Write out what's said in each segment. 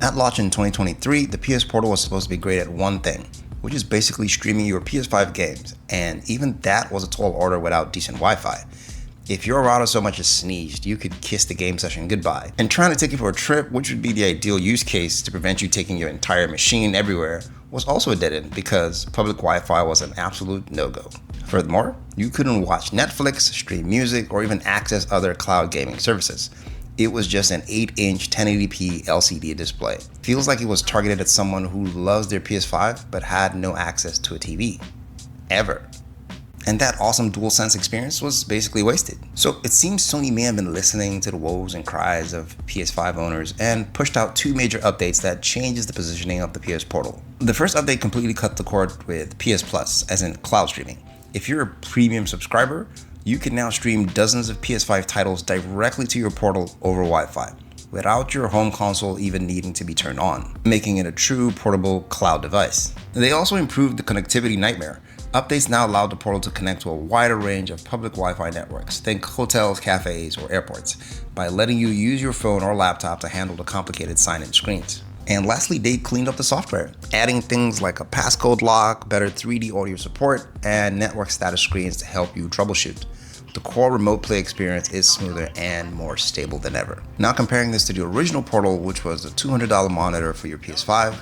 At launch in 2023, the PS Portal was supposed to be great at one thing, which is basically streaming your PS5 games, and even that was a tall order without decent Wi-Fi. If your router so much as sneezed, you could kiss the game session goodbye. And trying to take you for a trip, which would be the ideal use case to prevent you taking your entire machine everywhere, was also a dead end because public Wi-Fi was an absolute no-go. Furthermore, you couldn't watch Netflix, stream music, or even access other cloud gaming services. It was just an 8-inch 1080p LCD display. Feels like it was targeted at someone who loves their PS5 but had no access to a TV. Ever. And that awesome DualSense experience was basically wasted. So it seems Sony may have been listening to the woes and cries of PS5 owners and pushed out 2 major updates that changes the positioning of the PS Portal. The first update completely cut the cord with PS Plus, as in cloud streaming. If you're a premium subscriber, you can now stream dozens of PS5 titles directly to your portal over Wi-Fi, without your home console even needing to be turned on, making it a true portable cloud device. They also improved the connectivity nightmare. Updates now allow the portal to connect to a wider range of public Wi-Fi networks, think hotels, cafes, or airports, by letting you use your phone or laptop to handle the complicated sign-in screens. And lastly, they cleaned up the software, adding things like a passcode lock, better 3D audio support, and network status screens to help you troubleshoot. The core remote play experience is smoother and more stable than ever. Now comparing this to the original Portal, which was a $200 monitor for your PS5,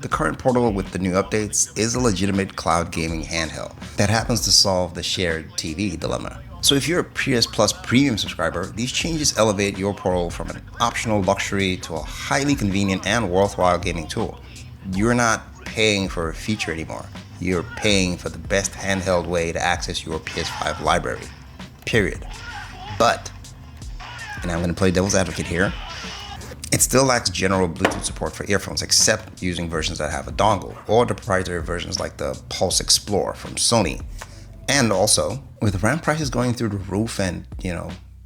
the current Portal with the new updates is a legitimate cloud gaming handheld that happens to solve the shared TV dilemma. So if you're a PS Plus premium subscriber, these changes elevate your Portal from an optional luxury to a highly convenient and worthwhile gaming tool. You're not paying for a feature anymore. You're paying for the best handheld way to access your PS5 library. Period. But, and I'm going to play devil's advocate here, it still lacks general Bluetooth support for earphones except using versions that have a dongle, or the proprietary versions like the Pulse Explorer from Sony. And also, with RAM prices going through the roof and,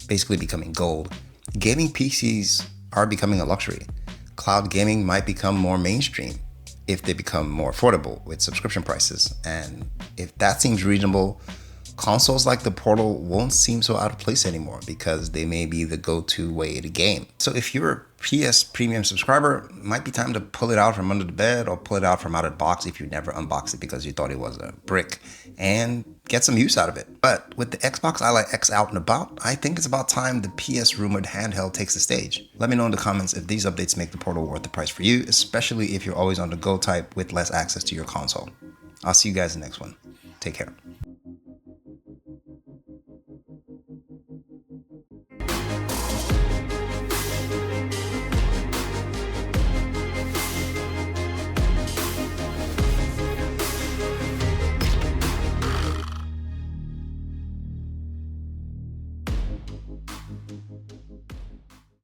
basically becoming gold, gaming PCs are becoming a luxury. Cloud gaming might become more mainstream if they become more affordable with subscription prices. And if that seems reasonable, consoles like the Portal won't seem so out of place anymore because they may be the go-to way to game. So if you're a PS Premium subscriber, it might be time to pull it out from under the bed or pull it out from out of the box if you never unboxed it because you thought it was a brick, and get some use out of it. But with the Xbox Ally X out and about, I think it's about time the PS rumored handheld takes the stage. Let me know in the comments if these updates make the Portal worth the price for you, especially if you're always on the go type with less access to your console. I'll see you guys in the next one. Take care.